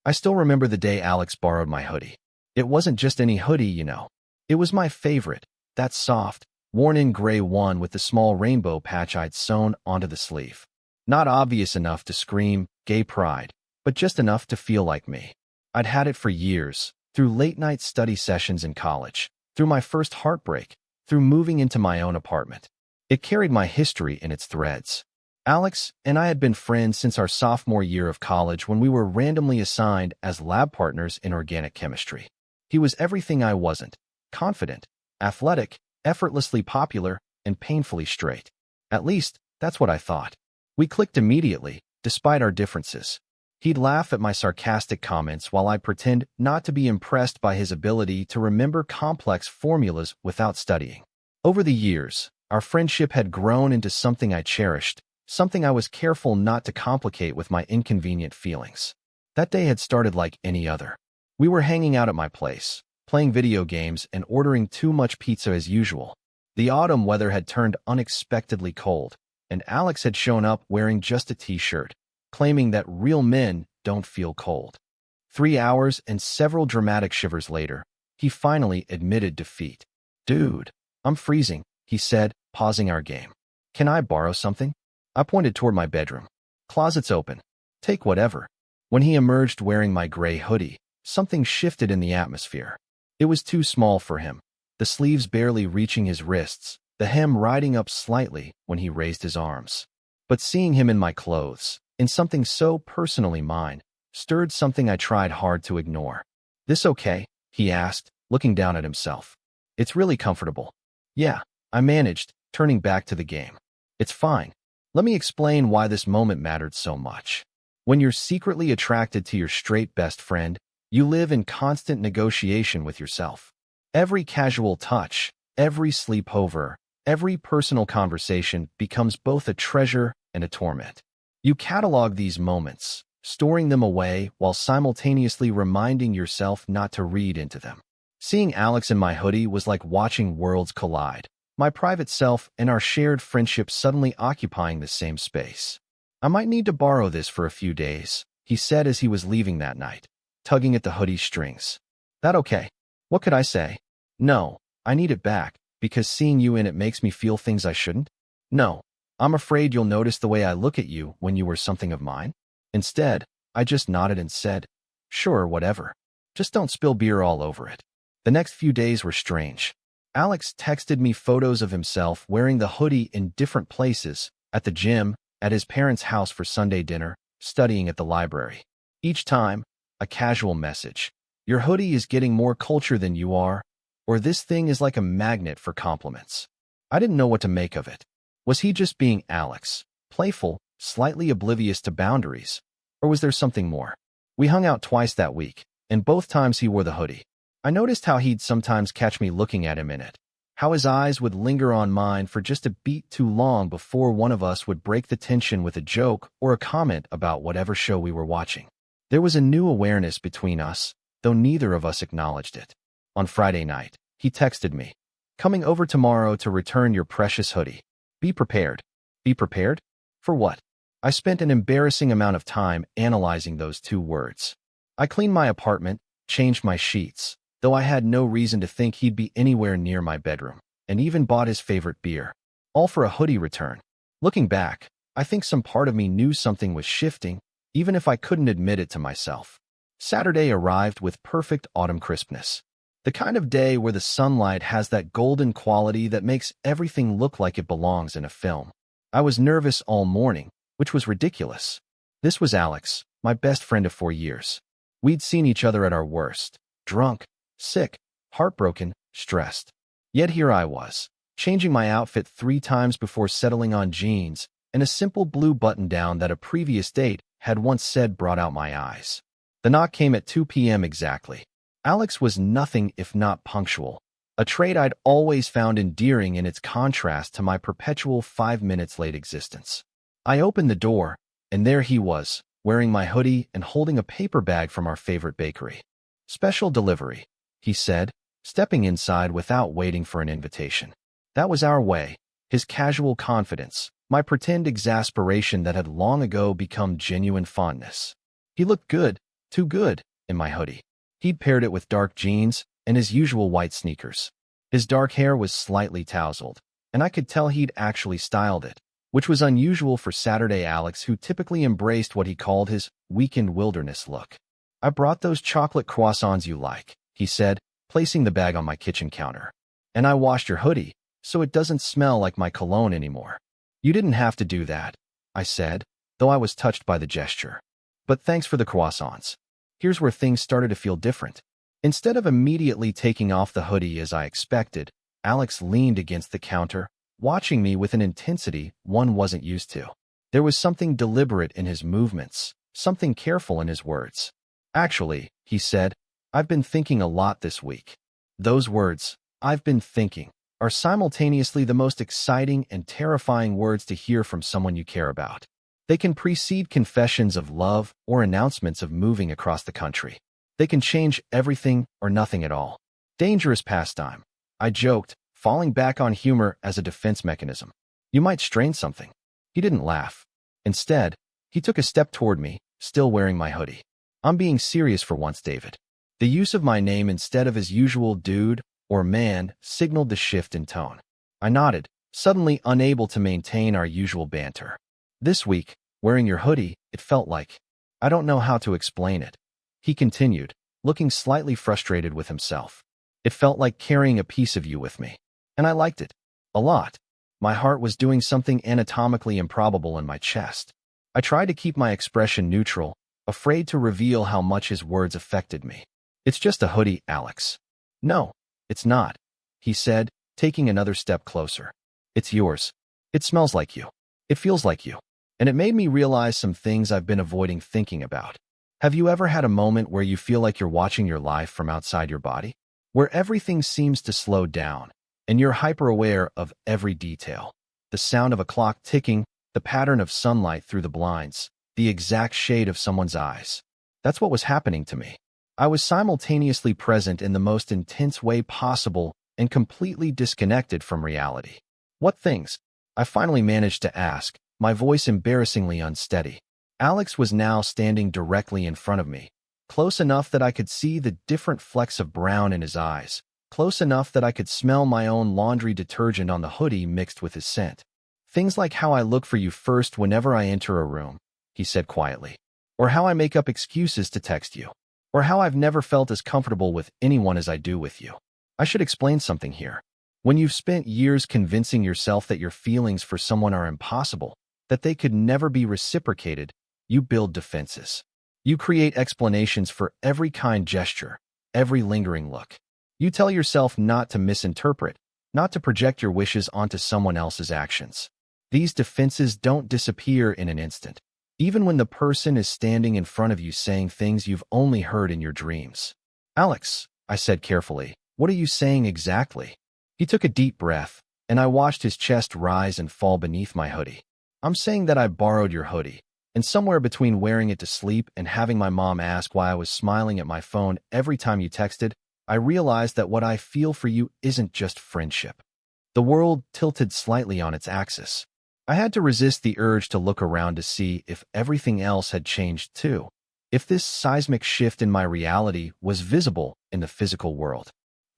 I still remember the day Alex borrowed my hoodie. It wasn't just any hoodie, you know. It was my favorite, that soft, worn-in gray one with the small rainbow patch I'd sewn onto the sleeve. Not obvious enough to scream gay pride, but just enough to feel like me. I'd had it for years, through late-night study sessions in college, through my first heartbreak, through moving into my own apartment. It carried my history in its threads. Alex and I had been friends since our sophomore year of college when we were randomly assigned as lab partners in organic chemistry. He was everything I wasn't: confident, athletic, effortlessly popular, and painfully straight. At least, that's what I thought. We clicked immediately, despite our differences. He'd laugh at my sarcastic comments while I'd pretend not to be impressed by his ability to remember complex formulas without studying. Over the years, our friendship had grown into something I cherished, something I was careful not to complicate with my inconvenient feelings. That day had started like any other. We were hanging out at my place, playing video games and ordering too much pizza as usual. The autumn weather had turned unexpectedly cold, and Alex had shown up wearing just a t-shirt, claiming that real men don't feel cold. 3 hours and several dramatic shivers later, he finally admitted defeat. "Dude, I'm freezing," he said, pausing our game. "Can I borrow something?" I pointed toward my bedroom. "Closet's open. Take whatever." When he emerged wearing my gray hoodie, something shifted in the atmosphere. It was too small for him, the sleeves barely reaching his wrists, the hem riding up slightly when he raised his arms. But seeing him in my clothes, in something so personally mine, stirred something I tried hard to ignore. "This okay?" he asked, looking down at himself. "It's really comfortable." "Yeah," I managed, turning back to the game. "It's fine. Let me explain why this moment mattered so much. When you're secretly attracted to your straight best friend, you live in constant negotiation with yourself. Every casual touch, every sleepover, every personal conversation becomes both a treasure and a torment. You catalog these moments, storing them away while simultaneously reminding yourself not to read into them. Seeing Alex in my hoodie was like watching worlds collide, my private self and our shared friendship suddenly occupying the same space. "I might need to borrow this for a few days," he said as he was leaving that night, tugging at the hoodie's strings. "That okay?" What could I say? "No, I need it back, because seeing you in it makes me feel things I shouldn't." "No, I'm afraid you'll notice the way I look at you when you were something of mine." Instead, I just nodded and said, "Sure, whatever. Just don't spill beer all over it." The next few days were strange. Alex texted me photos of himself wearing the hoodie in different places: at the gym, at his parents' house for Sunday dinner, studying at the library. Each time, a casual message: "Your hoodie is getting more culture than you are," or "This thing is like a magnet for compliments." I didn't know what to make of it. Was he just being Alex, playful, slightly oblivious to boundaries? Or was there something more? We hung out twice that week, and both times he wore the hoodie. I noticed how he'd sometimes catch me looking at him in it, how his eyes would linger on mine for just a beat too long before one of us would break the tension with a joke or a comment about whatever show we were watching. There was a new awareness between us, though neither of us acknowledged it. On Friday night, he texted me, "Coming over tomorrow to return your precious hoodie. Be prepared." Be prepared? For what? I spent an embarrassing amount of time analyzing those two words. I cleaned my apartment, changed my sheets, though I had no reason to think he'd be anywhere near my bedroom, and even bought his favorite beer, all for a hoodie return. Looking back, I think some part of me knew something was shifting, even if I couldn't admit it to myself. Saturday arrived with perfect autumn crispness. The kind of day where the sunlight has that golden quality that makes everything look like it belongs in a film. I was nervous all morning, which was ridiculous. This was Alex, my best friend of 4 years. We'd seen each other at our worst: drunk, sick, heartbroken, stressed. Yet here I was, changing my outfit 3 times before settling on jeans and a simple blue button-down that a previous date had once said brought out my eyes. The knock came at 2 p.m. exactly. Alex was nothing if not punctual, a trait I'd always found endearing in its contrast to my perpetual 5 minutes late existence. I opened the door, and there he was, wearing my hoodie and holding a paper bag from our favorite bakery. "Special delivery," he said, stepping inside without waiting for an invitation. That was our way, his casual confidence, my pretend exasperation that had long ago become genuine fondness. He looked good, Too good, in my hoodie. He'd paired it with dark jeans and his usual white sneakers. His dark hair was slightly tousled, and I could tell he'd actually styled it, which was unusual for Saturday Alex, who typically embraced what he called his weekend wilderness look. I brought those chocolate croissants you like, he said, placing the bag on my kitchen counter. And I washed your hoodie, so it doesn't smell like my cologne anymore. You didn't have to do that, I said, though I was touched by the gesture. But thanks for the croissants. Here's where things started to feel different. Instead of immediately taking off the hoodie as I expected, Alex leaned against the counter, watching me with an intensity one wasn't used to. There was something deliberate in his movements, something careful in his words. Actually, he said, I've been thinking a lot this week. Those words, I've been thinking, are simultaneously the most exciting and terrifying words to hear from someone you care about. They can precede confessions of love or announcements of moving across the country. They can change everything or nothing at all. Dangerous pastime, I joked, falling back on humor as a defense mechanism. You might strain something. He didn't laugh. Instead, he took a step toward me, still wearing my hoodie. I'm being serious for once, David. The use of my name instead of his usual dude or man signaled the shift in tone. I nodded, suddenly unable to maintain our usual banter. This week, wearing your hoodie, it felt like. I don't know how to explain it. He continued, looking slightly frustrated with himself. It felt like carrying a piece of you with me. And I liked it. A lot. My heart was doing something anatomically improbable in my chest. I tried to keep my expression neutral, afraid to reveal how much his words affected me. It's just a hoodie, Alex. No, it's not, he said, taking another step closer. It's yours. It smells like you. It feels like you. And it made me realize some things I've been avoiding thinking about. Have you ever had a moment where you feel like you're watching your life from outside your body? Where everything seems to slow down, and you're hyper-aware of every detail. The sound of a clock ticking, the pattern of sunlight through the blinds, the exact shade of someone's eyes. That's what was happening to me. I was simultaneously present in the most intense way possible and completely disconnected from reality. What things? I finally managed to ask, my voice embarrassingly unsteady. Alex was now standing directly in front of me, close enough that I could see the different flecks of brown in his eyes, close enough that I could smell my own laundry detergent on the hoodie mixed with his scent. Things like how I look for you first whenever I enter a room, he said quietly, or how I make up excuses to text you, or how I've never felt as comfortable with anyone as I do with you. I should explain something here. When you've spent years convincing yourself that your feelings for someone are impossible, that they could never be reciprocated, you build defenses. You create explanations for every kind gesture, every lingering look. You tell yourself not to misinterpret, not to project your wishes onto someone else's actions. These defenses don't disappear in an instant, even when the person is standing in front of you saying things you've only heard in your dreams. Alex, I said carefully, what are you saying exactly? He took a deep breath, and I watched his chest rise and fall beneath my hoodie. I'm saying that I borrowed your hoodie, and somewhere between wearing it to sleep and having my mom ask why I was smiling at my phone every time you texted, I realized that what I feel for you isn't just friendship. The world tilted slightly on its axis. I had to resist the urge to look around to see if everything else had changed too, if this seismic shift in my reality was visible in the physical world.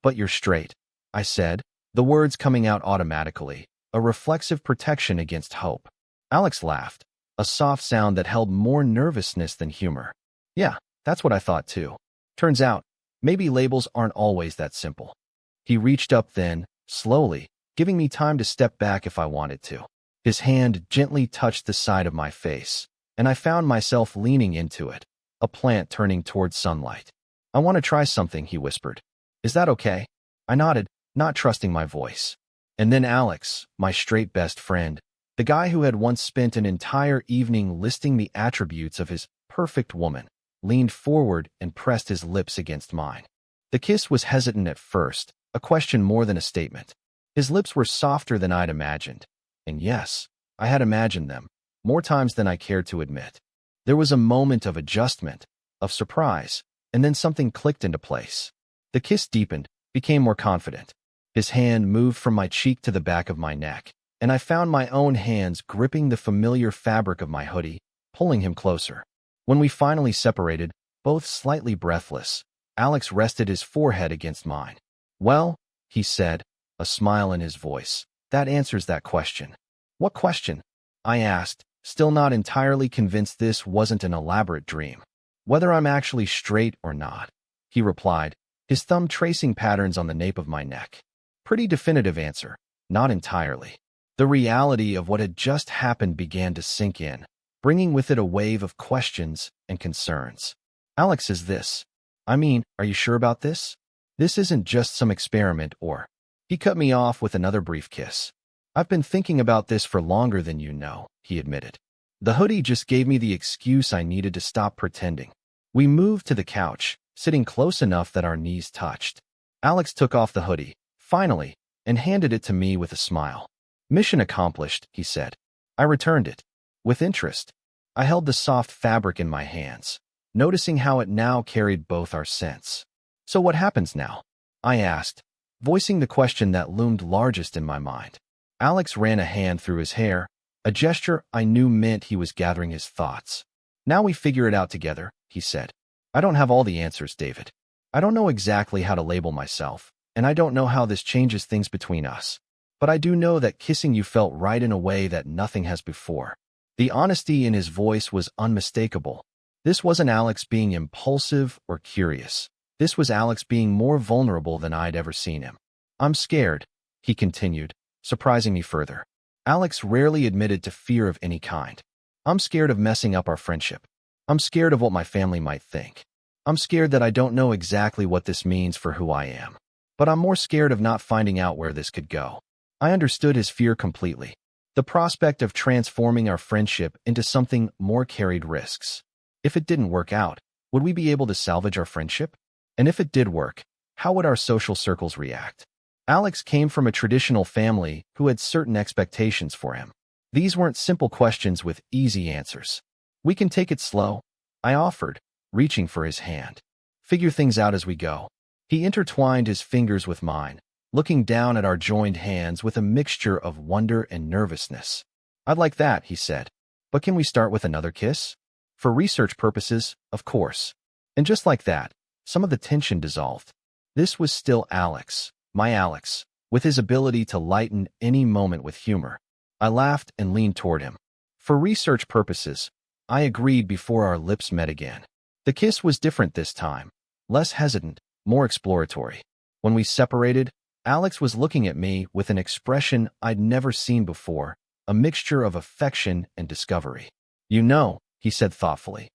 But you're straight, I said, the words coming out automatically, a reflexive protection against hope. Alex laughed, a soft sound that held more nervousness than humor. Yeah, that's what I thought too. Turns out, maybe labels aren't always that simple. He reached up then, slowly, giving me time to step back if I wanted to. His hand gently touched the side of my face, and I found myself leaning into it, a plant turning towards sunlight. I want to try something, he whispered. Is that okay? I nodded, not trusting my voice. And then Alex, my straight best friend, the guy who had once spent an entire evening listing the attributes of his perfect woman, leaned forward and pressed his lips against mine. The kiss was hesitant at first, a question more than a statement. His lips were softer than I'd imagined. And yes, I had imagined them, more times than I cared to admit. There was a moment of adjustment, of surprise, and then something clicked into place. The kiss deepened, became more confident. His hand moved from my cheek to the back of my neck, and I found my own hands gripping the familiar fabric of my hoodie, pulling him closer. When we finally separated, Both slightly breathless, Alex rested his forehead against mine. "Well," he said, a smile in his voice, "that answers that question." "What question?" I asked, still not entirely convinced this wasn't an elaborate dream. "Whether I'm actually straight or not," he replied, his thumb tracing patterns on the nape of my neck. Pretty definitive answer. Not entirely. The reality of what had just happened began to sink in, bringing with it a wave of questions and concerns. "Alex, is this? I mean, are you sure about this? This isn't just some experiment or—" He cut me off with another brief kiss. "I've been thinking about this for longer than you know," he admitted. The hoodie just gave me the excuse I needed to stop pretending. We moved to the couch, sitting close enough that our knees touched. Alex took off the hoodie, finally, and handed it to me with a smile. "Mission accomplished," he said. I returned it. With interest, I held the soft fabric in my hands, noticing how it now carried both our scents. "So what happens now?" I asked, voicing the question that loomed largest in my mind. Alex ran a hand through his hair, a gesture I knew meant he was gathering his thoughts. "Now we figure it out together," he said. "I don't have all the answers, David. I don't know exactly how to label myself, and I don't know how this changes things between us. But I do know that kissing you felt right in a way that nothing has before." The honesty in his voice was unmistakable. This wasn't Alex being impulsive or curious. This was Alex being more vulnerable than I'd ever seen him. "I'm scared," he continued, surprising me further. Alex rarely admitted to fear of any kind. "I'm scared of messing up our friendship. I'm scared of what my family might think. I'm scared that I don't know exactly what this means for who I am. But I'm more scared of not finding out where this could go." I understood his fear completely. The prospect of transforming our friendship into something more carried risks. If it didn't work out, would we be able to salvage our friendship? And if it did work, how would our social circles react? Alex came from a traditional family who had certain expectations for him. These weren't simple questions with easy answers. "We can take it slow," I offered, reaching for his hand. "Figure things out as we go." He intertwined his fingers with mine, looking down at our joined hands with a mixture of wonder and nervousness. "I'd like that," he said. "But can we start with another kiss? For research purposes, of course." And just like that, some of the tension dissolved. This was still Alex, my Alex, with his ability to lighten any moment with humor. I laughed and leaned toward him. "For research purposes," I agreed before our lips met again. The kiss was different this time, less hesitant, more exploratory. When we separated, Alex was looking at me with an expression I'd never seen before, a mixture of affection and discovery. "You know," he said thoughtfully,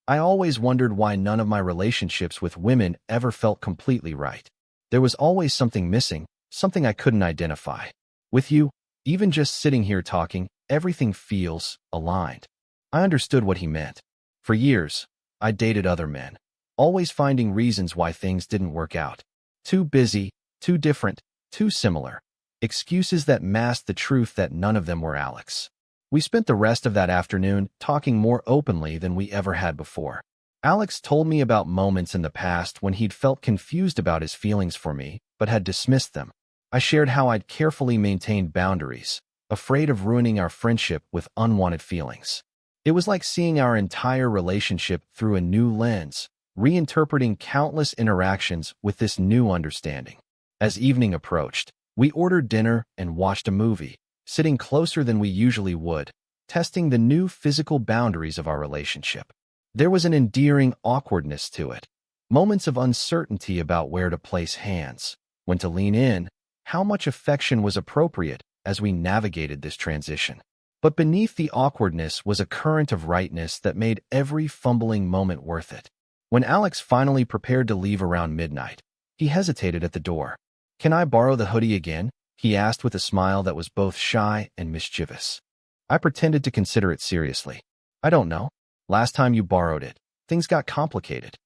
"I always wondered why none of my relationships with women ever felt completely right. There was always something missing, something I couldn't identify. With you, even just sitting here talking, everything feels aligned." I understood what he meant. For years, I dated other men, always finding reasons why things didn't work out. Too busy, too different, too similar. Excuses that masked the truth that none of them were Alex. We spent the rest of that afternoon talking more openly than we ever had before. Alex told me about moments in the past when he'd felt confused about his feelings for me, but had dismissed them. I shared how I'd carefully maintained boundaries, afraid of ruining our friendship with unwanted feelings. It was like seeing our entire relationship through a new lens, reinterpreting countless interactions with this new understanding. As evening approached, we ordered dinner and watched a movie, sitting closer than we usually would, testing the new physical boundaries of our relationship. There was an endearing awkwardness to it, moments of uncertainty about where to place hands, when to lean in, how much affection was appropriate as we navigated this transition. But beneath the awkwardness was a current of rightness that made every fumbling moment worth it. When Alex finally prepared to leave around midnight, he hesitated at the door. "Can I borrow the hoodie again?" he asked with a smile that was both shy and mischievous. I pretended to consider it seriously. "I don't know. Last time you borrowed it, things got complicated."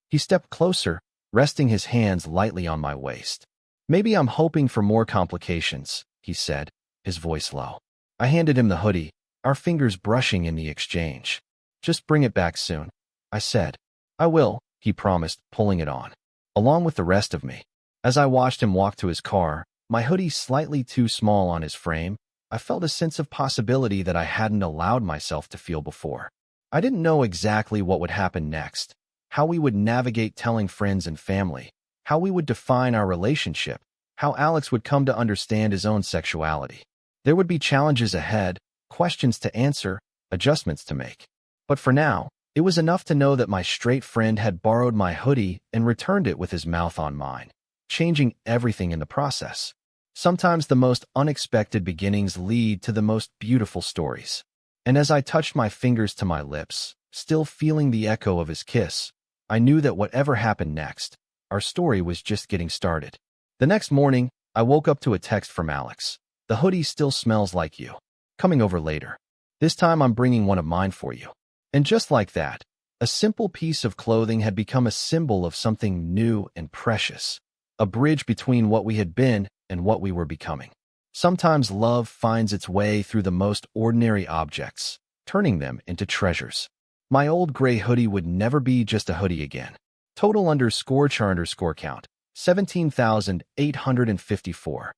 He stepped closer, resting his hands lightly on my waist. "Maybe I'm hoping for more complications," he said, his voice low. I handed him the hoodie, our fingers brushing in the exchange. "Just bring it back soon," I said. "I will," he promised, pulling it on, along with the rest of me. As I watched him walk to his car, my hoodie slightly too small on his frame, I felt a sense of possibility that I hadn't allowed myself to feel before. I didn't know exactly what would happen next, how we would navigate telling friends and family, how we would define our relationship, how Alex would come to understand his own sexuality. There would be challenges ahead, questions to answer, adjustments to make. But for now, it was enough to know that my straight friend had borrowed my hoodie and returned it with his mouth on mine, changing everything in the process. Sometimes the most unexpected beginnings lead to the most beautiful stories. And as I touched my fingers to my lips, still feeling the echo of his kiss, I knew that whatever happened next, our story was just getting started. The next morning, I woke up to a text from Alex. "The hoodie still smells like you. Coming over later. This time I'm bringing one of mine for you." And just like that, a simple piece of clothing had become a symbol of something new and precious, a bridge between what we had been and what we were becoming. Sometimes love finds its way through the most ordinary objects, turning them into treasures. My old gray hoodie would never be just a hoodie again. Total _char_count, 17,854.